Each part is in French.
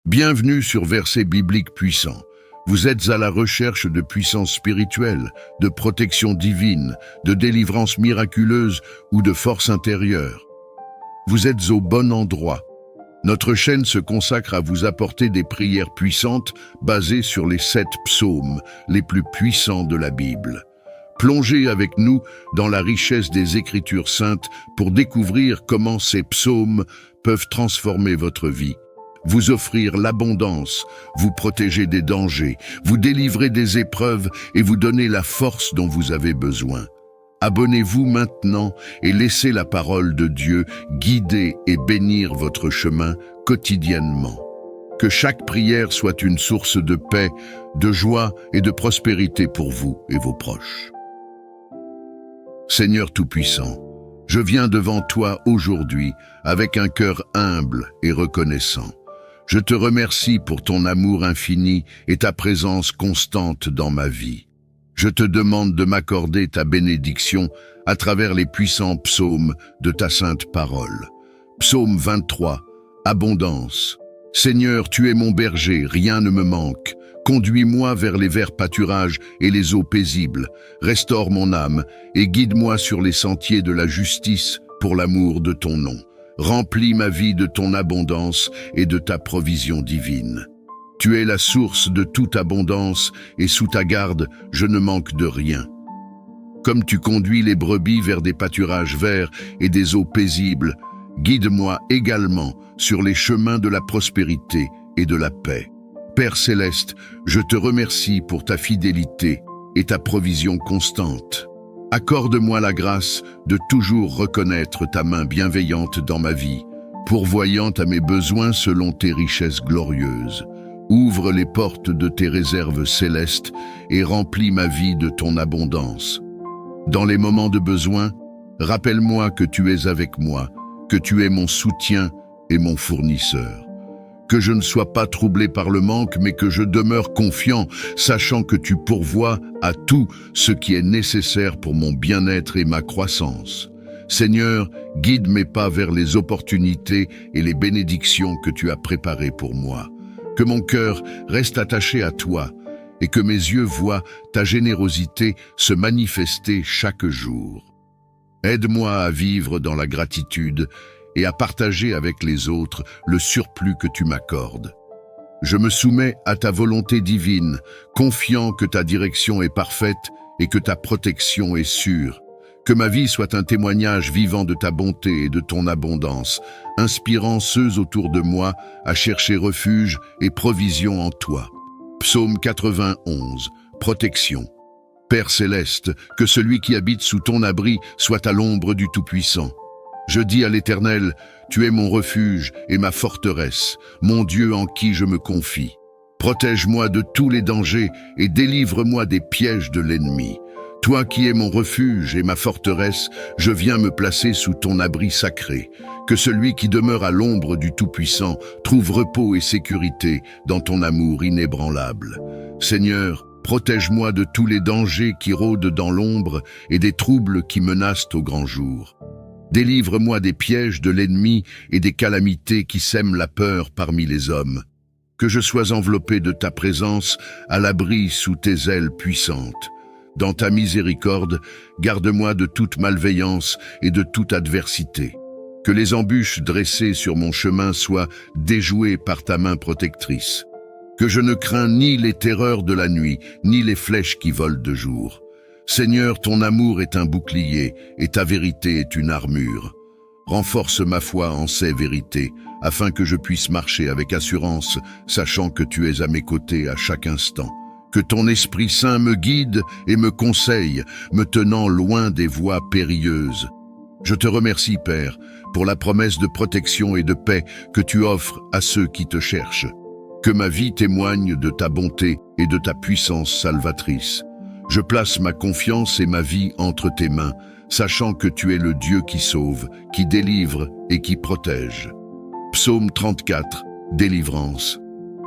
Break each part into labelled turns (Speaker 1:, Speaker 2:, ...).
Speaker 1: Bienvenue sur Versets bibliques puissants. Vous êtes à la recherche de puissance spirituelle, de protection divine, de délivrance miraculeuse ou de force intérieure. Vous êtes au bon endroit. Notre chaîne se consacre à vous apporter des prières puissantes basées sur les 7 psaumes les plus puissants de la Bible. Plongez avec nous dans la richesse des Écritures saintes pour découvrir comment ces psaumes peuvent transformer votre vie, vous offrir l'abondance, vous protéger des dangers, vous délivrer des épreuves et vous donner la force dont vous avez besoin. Abonnez-vous maintenant et laissez la parole de Dieu guider et bénir votre chemin quotidiennement. Que chaque prière soit une source de paix, de joie et de prospérité pour vous et vos proches. Seigneur Tout-Puissant, je viens devant toi aujourd'hui avec un cœur humble et reconnaissant. Je te remercie pour ton amour infini et ta présence constante dans ma vie. Je te demande de m'accorder ta bénédiction à travers les puissants psaumes de ta sainte parole. Psaume 23, Abondance. Seigneur, tu es mon berger, rien ne me manque. Conduis-moi vers les verts pâturages et les eaux paisibles. Restaure mon âme et guide-moi sur les sentiers de la justice pour l'amour de ton nom. Remplis ma vie de ton abondance et de ta provision divine. Tu es la source de toute abondance et sous ta garde, je ne manque de rien. Comme tu conduis les brebis vers des pâturages verts et des eaux paisibles, guide-moi également sur les chemins de la prospérité et de la paix. Père céleste, je te remercie pour ta fidélité et ta provision constante. Accorde-moi la grâce de toujours reconnaître ta main bienveillante dans ma vie, pourvoyant à mes besoins selon tes richesses glorieuses. Ouvre les portes de tes réserves célestes et remplis ma vie de ton abondance. Dans les moments de besoin, rappelle-moi que tu es avec moi, que tu es mon soutien et mon fournisseur. Que je ne sois pas troublé par le manque, mais que je demeure confiant, sachant que tu pourvois à tout ce qui est nécessaire pour mon bien-être et ma croissance. Seigneur, guide mes pas vers les opportunités et les bénédictions que tu as préparées pour moi. Que mon cœur reste attaché à toi et que mes yeux voient ta générosité se manifester chaque jour. Aide-moi à vivre dans la gratitude et à partager avec les autres le surplus que tu m'accordes. Je me soumets à ta volonté divine, confiant que ta direction est parfaite et que ta protection est sûre. Que ma vie soit un témoignage vivant de ta bonté et de ton abondance, inspirant ceux autour de moi à chercher refuge et provision en toi. Psaume 91, Protection. Père céleste, que celui qui habite sous ton abri soit à l'ombre du Tout-Puissant. Je dis à l'Éternel, tu es mon refuge et ma forteresse, mon Dieu en qui je me confie. Protège-moi de tous les dangers et délivre-moi des pièges de l'ennemi. Toi qui es mon refuge et ma forteresse, je viens me placer sous ton abri sacré. Que celui qui demeure à l'ombre du Tout-Puissant trouve repos et sécurité dans ton amour inébranlable. Seigneur, protège-moi de tous les dangers qui rôdent dans l'ombre et des troubles qui menacent au grand jour. Délivre-moi des pièges de l'ennemi et des calamités qui sèment la peur parmi les hommes. Que je sois enveloppé de ta présence à l'abri sous tes ailes puissantes. Dans ta miséricorde, garde-moi de toute malveillance et de toute adversité. Que les embûches dressées sur mon chemin soient déjouées par ta main protectrice. Que je ne crains ni les terreurs de la nuit, ni les flèches qui volent de jour. Seigneur, ton amour est un bouclier et ta vérité est une armure. Renforce ma foi en ces vérités, afin que je puisse marcher avec assurance, sachant que tu es à mes côtés à chaque instant. Que ton Esprit Saint me guide et me conseille, me tenant loin des voies périlleuses. Je te remercie, Père, pour la promesse de protection et de paix que tu offres à ceux qui te cherchent. Que ma vie témoigne de ta bonté et de ta puissance salvatrice. Je place ma confiance et ma vie entre tes mains, sachant que tu es le Dieu qui sauve, qui délivre et qui protège. Psaume 34, Délivrance.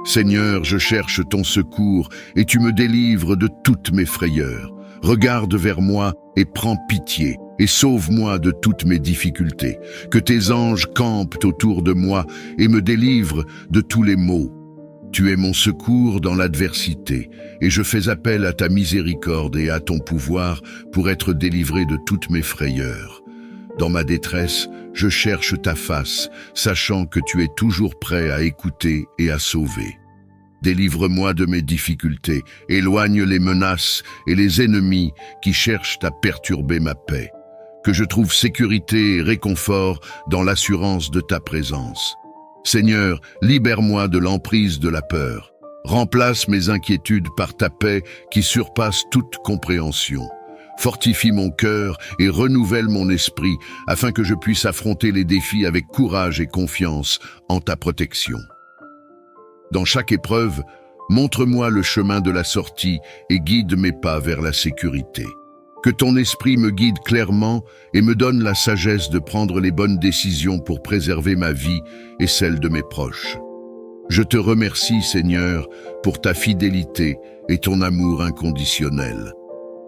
Speaker 1: Seigneur, je cherche ton secours et tu me délivres de toutes mes frayeurs. Regarde vers moi et prends pitié et sauve-moi de toutes mes difficultés. Que tes anges campent autour de moi et me délivrent de tous les maux. Tu es mon secours dans l'adversité, et je fais appel à ta miséricorde et à ton pouvoir pour être délivré de toutes mes frayeurs. Dans ma détresse, je cherche ta face, sachant que tu es toujours prêt à écouter et à sauver. Délivre-moi de mes difficultés, éloigne les menaces et les ennemis qui cherchent à perturber ma paix. Que je trouve sécurité et réconfort dans l'assurance de ta présence. Seigneur, libère-moi de l'emprise de la peur. Remplace mes inquiétudes par ta paix qui surpasse toute compréhension. Fortifie mon cœur et renouvelle mon esprit afin que je puisse affronter les défis avec courage et confiance en ta protection. Dans chaque épreuve, montre-moi le chemin de la sortie et guide mes pas vers la sécurité. Que ton esprit me guide clairement et me donne la sagesse de prendre les bonnes décisions pour préserver ma vie et celle de mes proches. Je te remercie, Seigneur, pour ta fidélité et ton amour inconditionnel.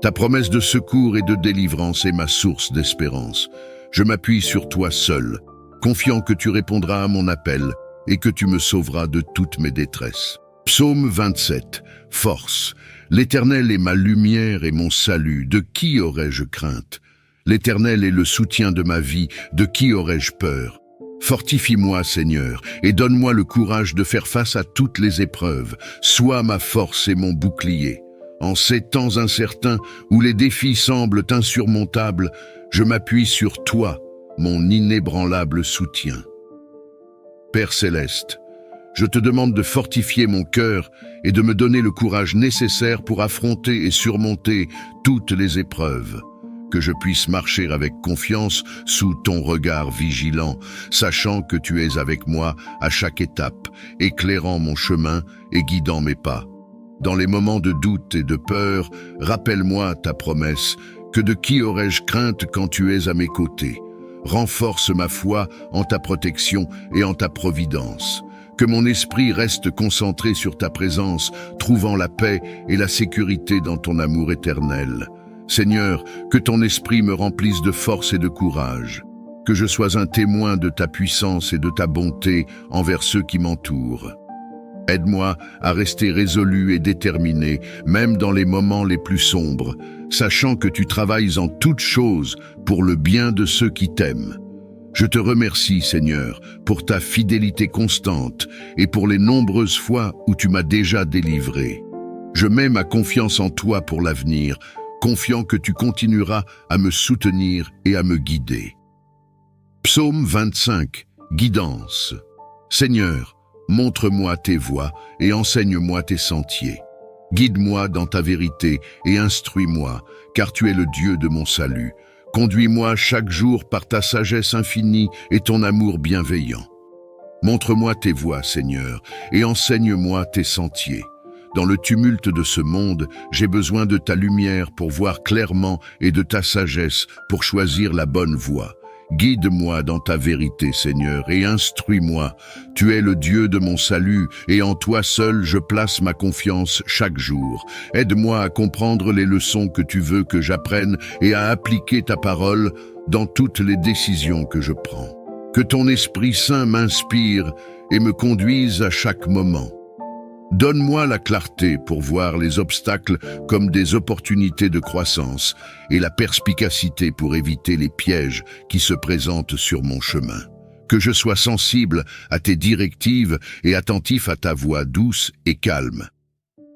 Speaker 1: Ta promesse de secours et de délivrance est ma source d'espérance. Je m'appuie sur toi seul, confiant que tu répondras à mon appel et que tu me sauveras de toutes mes détresses. Psaume 27. Force. L'Éternel est ma lumière et mon salut. De qui aurais-je crainte? L'Éternel est le soutien de ma vie. De qui aurais-je peur? Fortifie-moi, Seigneur, et donne-moi le courage de faire face à toutes les épreuves. Sois ma force et mon bouclier. En ces temps incertains où les défis semblent insurmontables, je m'appuie sur toi, mon inébranlable soutien. Père céleste, je te demande de fortifier mon cœur et de me donner le courage nécessaire pour affronter et surmonter toutes les épreuves. Que je puisse marcher avec confiance sous ton regard vigilant, sachant que tu es avec moi à chaque étape, éclairant mon chemin et guidant mes pas. Dans les moments de doute et de peur, rappelle-moi ta promesse, que de qui aurais-je crainte quand tu es à mes côtés? Renforce ma foi en ta protection et en ta providence. Que mon esprit reste concentré sur ta présence, trouvant la paix et la sécurité dans ton amour éternel. Seigneur, que ton esprit me remplisse de force et de courage. Que je sois un témoin de ta puissance et de ta bonté envers ceux qui m'entourent. Aide-moi à rester résolu et déterminé, même dans les moments les plus sombres, sachant que tu travailles en toutes choses pour le bien de ceux qui t'aiment. Je te remercie, Seigneur, pour ta fidélité constante et pour les nombreuses fois où tu m'as déjà délivré. Je mets ma confiance en toi pour l'avenir, confiant que tu continueras à me soutenir et à me guider. Psaume 25. Guidance. Seigneur, montre-moi tes voies et enseigne-moi tes sentiers. Guide-moi dans ta vérité et instruis-moi, car tu es le Dieu de mon salut. Conduis-moi chaque jour par ta sagesse infinie et ton amour bienveillant. Montre-moi tes voies, Seigneur, et enseigne-moi tes sentiers. Dans le tumulte de ce monde, j'ai besoin de ta lumière pour voir clairement et de ta sagesse pour choisir la bonne voie. Guide-moi dans ta vérité, Seigneur, et instruis-moi. Tu es le Dieu de mon salut, et en toi seul je place ma confiance chaque jour. Aide-moi à comprendre les leçons que tu veux que j'apprenne et à appliquer ta parole dans toutes les décisions que je prends. Que ton Esprit Saint m'inspire et me conduise à chaque moment. Donne-moi la clarté pour voir les obstacles comme des opportunités de croissance et la perspicacité pour éviter les pièges qui se présentent sur mon chemin. Que je sois sensible à tes directives et attentif à ta voix douce et calme.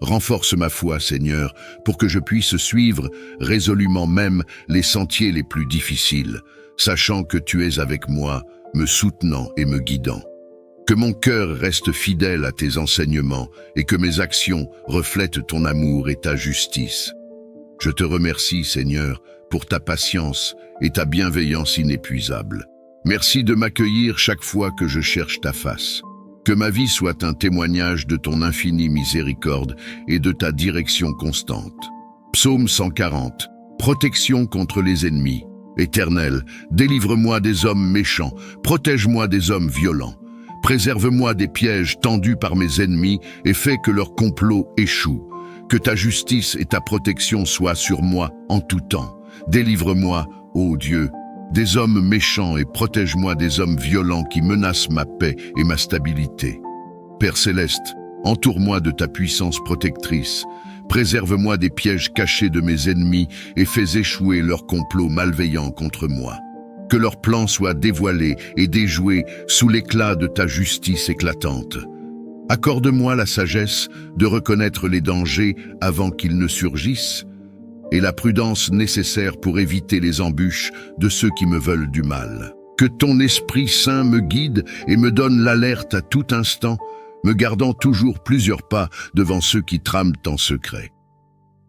Speaker 1: Renforce ma foi, Seigneur, pour que je puisse suivre résolument même les sentiers les plus difficiles, sachant que tu es avec moi, me soutenant et me guidant. Que mon cœur reste fidèle à tes enseignements et que mes actions reflètent ton amour et ta justice. Je te remercie, Seigneur, pour ta patience et ta bienveillance inépuisable. Merci de m'accueillir chaque fois que je cherche ta face. Que ma vie soit un témoignage de ton infinie miséricorde et de ta direction constante. Psaume 140. Protection contre les ennemis. Éternel, délivre-moi des hommes méchants, protège-moi des hommes violents. Préserve-moi des pièges tendus par mes ennemis et fais que leur complot échoue. Que ta justice et ta protection soient sur moi en tout temps. Délivre-moi, ô Dieu, des hommes méchants et protège-moi des hommes violents qui menacent ma paix et ma stabilité. Père céleste, Entoure-moi de ta puissance protectrice. Préserve-moi des pièges cachés de mes ennemis et fais échouer leurs complots malveillants contre moi. Que leurs plans soient dévoilés et déjoués sous l'éclat de ta justice éclatante. Accorde-moi la sagesse de reconnaître les dangers avant qu'ils ne surgissent et la prudence nécessaire pour éviter les embûches de ceux qui me veulent du mal. Que ton Esprit Saint me guide et me donne l'alerte à tout instant, me gardant toujours plusieurs pas devant ceux qui trament en secret.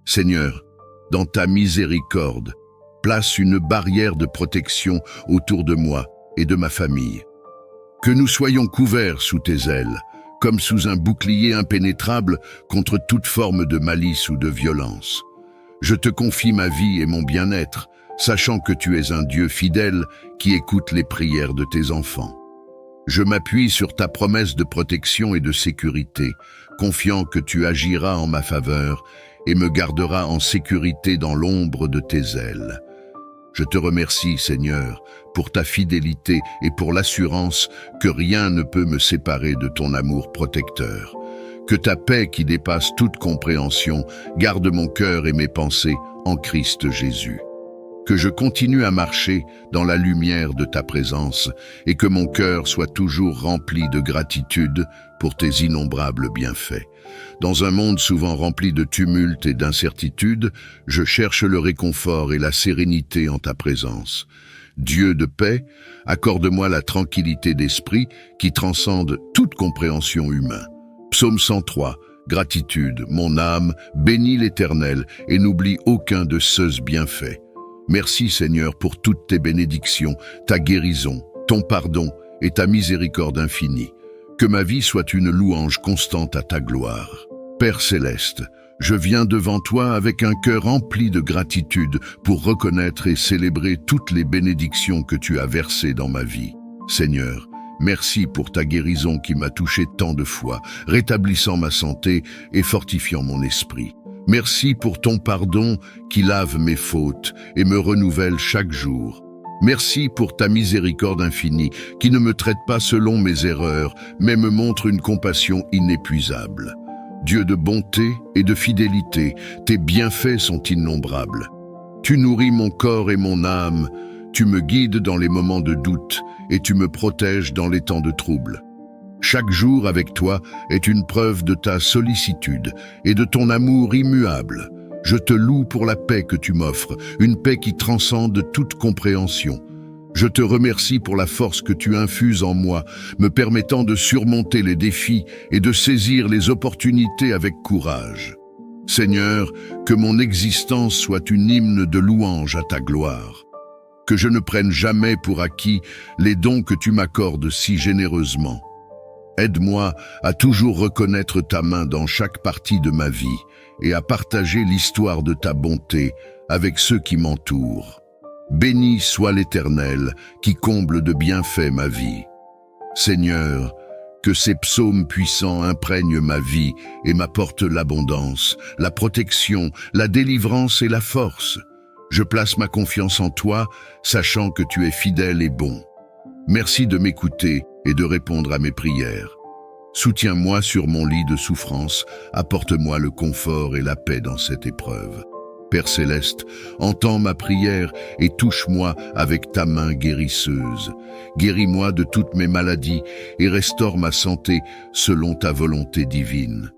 Speaker 1: Seigneur, dans ta miséricorde, place une barrière de protection autour de moi et de ma famille. Que nous soyons couverts sous tes ailes, comme sous un bouclier impénétrable contre toute forme de malice ou de violence. Je te confie ma vie et mon bien-être, sachant que tu es un Dieu fidèle qui écoute les prières de tes enfants. Je m'appuie sur ta promesse de protection et de sécurité, confiant que tu agiras en ma faveur et me garderas en sécurité dans l'ombre de tes ailes. Je te remercie, Seigneur, pour ta fidélité et pour l'assurance que rien ne peut me séparer de ton amour protecteur. Que ta paix qui dépasse toute compréhension garde mon cœur et mes pensées en Christ Jésus. Que je continue à marcher dans la lumière de ta présence et que mon cœur soit toujours rempli de gratitude pour tes innombrables bienfaits. Dans un monde souvent rempli de tumulte et d'incertitude, je cherche le réconfort et la sérénité en ta présence. Dieu de paix, accorde-moi la tranquillité d'esprit qui transcende toute compréhension humaine. Psaume 103, gratitude, mon âme, bénis l'Éternel et n'oublie aucun de ses bienfaits. Merci Seigneur pour toutes tes bénédictions, ta guérison, ton pardon et ta miséricorde infinie. Que ma vie soit une louange constante à ta gloire. Père céleste, je viens devant toi avec un cœur empli de gratitude pour reconnaître et célébrer toutes les bénédictions que tu as versées dans ma vie. Seigneur, merci pour ta guérison qui m'a touché tant de fois, rétablissant ma santé et fortifiant mon esprit. Merci pour ton pardon qui lave mes fautes et me renouvelle chaque jour. Merci pour ta miséricorde infinie qui ne me traite pas selon mes erreurs, mais me montre une compassion inépuisable. Dieu de bonté et de fidélité, tes bienfaits sont innombrables. Tu nourris mon corps et mon âme, tu me guides dans les moments de doute et tu me protèges dans les temps de trouble. Chaque jour avec toi est une preuve de ta sollicitude et de ton amour immuable. Je te loue pour la paix que tu m'offres, une paix qui transcende toute compréhension. Je te remercie pour la force que tu infuses en moi, me permettant de surmonter les défis et de saisir les opportunités avec courage. Seigneur, que mon existence soit une hymne de louange à ta gloire. Que je ne prenne jamais pour acquis les dons que tu m'accordes si généreusement. Aide-moi à toujours reconnaître ta main dans chaque partie de ma vie et à partager l'histoire de ta bonté avec ceux qui m'entourent. Béni soit l'Éternel qui comble de bienfaits ma vie. Seigneur, que ces psaumes puissants imprègnent ma vie et m'apportent l'abondance, la protection, la délivrance et la force. Je place ma confiance en toi, sachant que tu es fidèle et bon. Merci de m'écouter et de répondre à mes prières. Soutiens-moi sur mon lit de souffrance, apporte-moi le confort et la paix dans cette épreuve. Père céleste, entends ma prière et touche-moi avec ta main guérisseuse. Guéris-moi de toutes mes maladies et restaure ma santé selon ta volonté divine.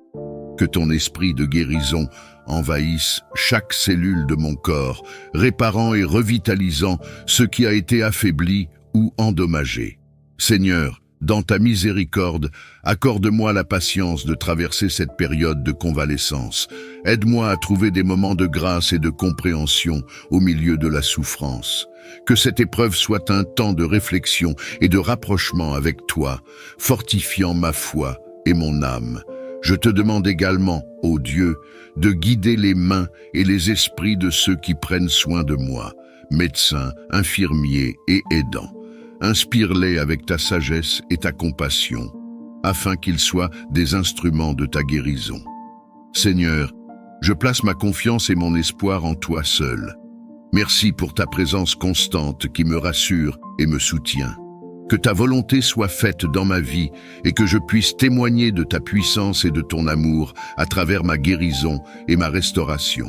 Speaker 1: Que ton esprit de guérison envahisse chaque cellule de mon corps, réparant et revitalisant ce qui a été affaibli ou endommagé. Seigneur, dans ta miséricorde, accorde-moi la patience de traverser cette période de convalescence. Aide-moi à trouver des moments de grâce et de compréhension au milieu de la souffrance. Que cette épreuve soit un temps de réflexion et de rapprochement avec toi, fortifiant ma foi et mon âme. Je te demande également, ô Dieu, de guider les mains et les esprits de ceux qui prennent soin de moi, médecins, infirmiers et aidants. Inspire-les avec ta sagesse et ta compassion, afin qu'ils soient des instruments de ta guérison. Seigneur, je place ma confiance et mon espoir en toi seul. Merci pour ta présence constante qui me rassure et me soutient. Que ta volonté soit faite dans ma vie et que je puisse témoigner de ta puissance et de ton amour à travers ma guérison et ma restauration.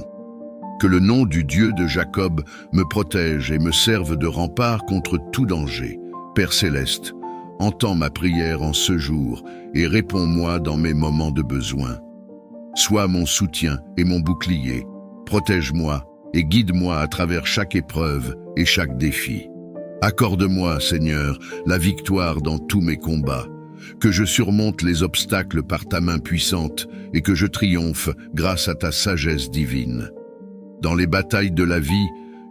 Speaker 1: Que le nom du Dieu de Jacob me protège et me serve de rempart contre tout danger. Père céleste, entends ma prière en ce jour et réponds-moi dans mes moments de besoin. Sois mon soutien et mon bouclier. Protège-moi et guide-moi à travers chaque épreuve et chaque défi. Accorde-moi, Seigneur, la victoire dans tous mes combats, que je surmonte les obstacles par ta main puissante et que je triomphe grâce à ta sagesse divine. Dans les batailles de la vie,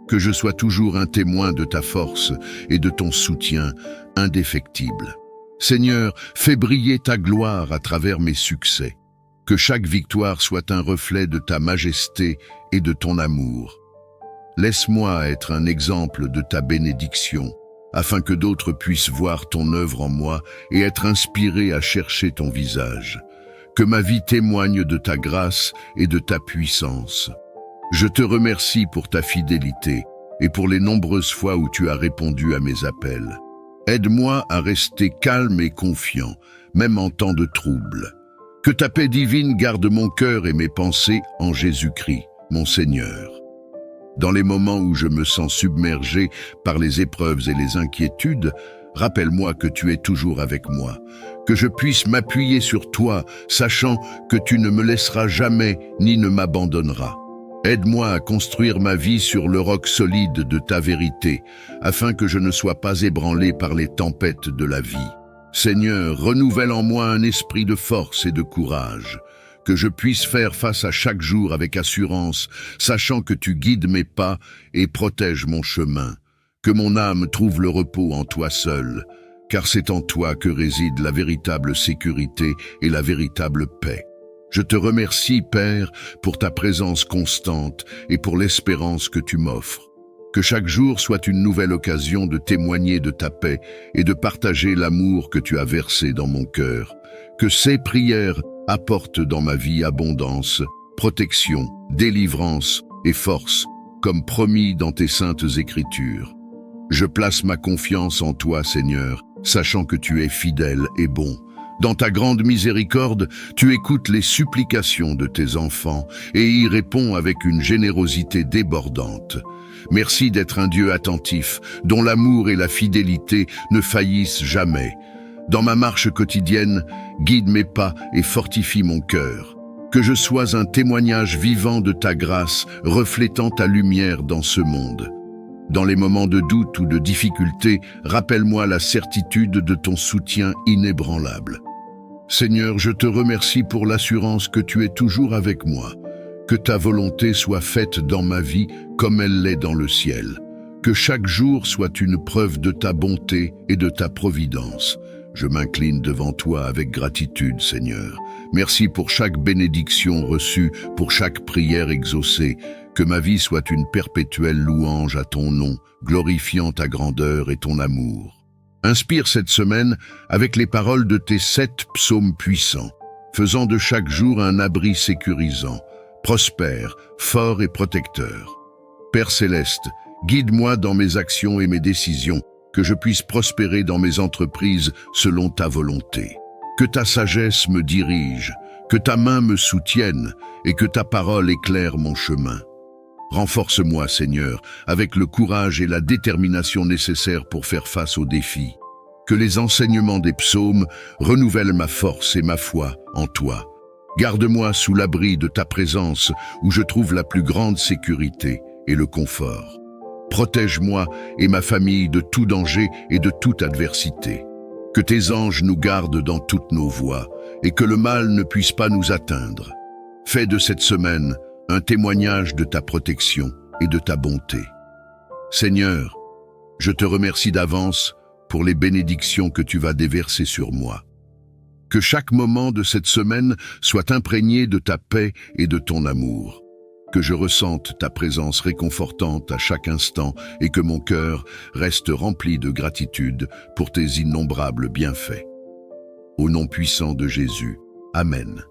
Speaker 1: que je sois toujours un témoin de ta force et de ton soutien indéfectible. Seigneur, fais briller ta gloire à travers mes succès. Que chaque victoire soit un reflet de ta majesté et de ton amour. Laisse-moi être un exemple de ta bénédiction, afin que d'autres puissent voir ton œuvre en moi et être inspirés à chercher ton visage. Que ma vie témoigne de ta grâce et de ta puissance. Je te remercie pour ta fidélité et pour les nombreuses fois où tu as répondu à mes appels. Aide-moi à rester calme et confiant, même en temps de trouble. Que ta paix divine garde mon cœur et mes pensées en Jésus-Christ, mon Seigneur. Dans les moments où je me sens submergé par les épreuves et les inquiétudes, rappelle-moi que tu es toujours avec moi, que je puisse m'appuyer sur toi, sachant que tu ne me laisseras jamais ni ne m'abandonneras. Aide-moi à construire ma vie sur le roc solide de ta vérité, afin que je ne sois pas ébranlé par les tempêtes de la vie. Seigneur, renouvelle en moi un esprit de force et de courage, que je puisse faire face à chaque jour avec assurance, sachant que tu guides mes pas et protèges mon chemin. Que mon âme trouve le repos en toi seul, car c'est en toi que réside la véritable sécurité et la véritable paix. Je te remercie, Père, pour ta présence constante et pour l'espérance que tu m'offres. Que chaque jour soit une nouvelle occasion de témoigner de ta paix et de partager l'amour que tu as versé dans mon cœur. Que ces prières apportent dans ma vie abondance, protection, délivrance et force, comme promis dans tes saintes Écritures. Je place ma confiance en toi, Seigneur, sachant que tu es fidèle et bon. Dans ta grande miséricorde, tu écoutes les supplications de tes enfants et y réponds avec une générosité débordante. Merci d'être un Dieu attentif, dont l'amour et la fidélité ne faillissent jamais. Dans ma marche quotidienne, guide mes pas et fortifie mon cœur. Que je sois un témoignage vivant de ta grâce, reflétant ta lumière dans ce monde. Dans les moments de doute ou de difficulté, rappelle-moi la certitude de ton soutien inébranlable. Seigneur, je te remercie pour l'assurance que tu es toujours avec moi. Que ta volonté soit faite dans ma vie comme elle l'est dans le ciel. Que chaque jour soit une preuve de ta bonté et de ta providence. Je m'incline devant toi avec gratitude, Seigneur. Merci pour chaque bénédiction reçue, pour chaque prière exaucée. Que ma vie soit une perpétuelle louange à ton nom, glorifiant ta grandeur et ton amour. Inspire cette semaine avec les paroles de tes 7 psaumes puissants, faisant de chaque jour un abri sécurisant, prospère, fort et protecteur. Père céleste, guide-moi dans mes actions et mes décisions, que je puisse prospérer dans mes entreprises selon ta volonté. Que ta sagesse me dirige, que ta main me soutienne et que ta parole éclaire mon chemin. Renforce-moi, Seigneur, avec le courage et la détermination nécessaires pour faire face aux défis. Que les enseignements des psaumes renouvellent ma force et ma foi en toi. Garde-moi sous l'abri de ta présence où je trouve la plus grande sécurité et le confort. Protège-moi et ma famille de tout danger et de toute adversité. Que tes anges nous gardent dans toutes nos voies et que le mal ne puisse pas nous atteindre. Fais de cette semaine un témoignage de ta protection et de ta bonté. Seigneur, je te remercie d'avance pour les bénédictions que tu vas déverser sur moi. Que chaque moment de cette semaine soit imprégné de ta paix et de ton amour. Que je ressente ta présence réconfortante à chaque instant et que mon cœur reste rempli de gratitude pour tes innombrables bienfaits. Au nom puissant de Jésus, Amen.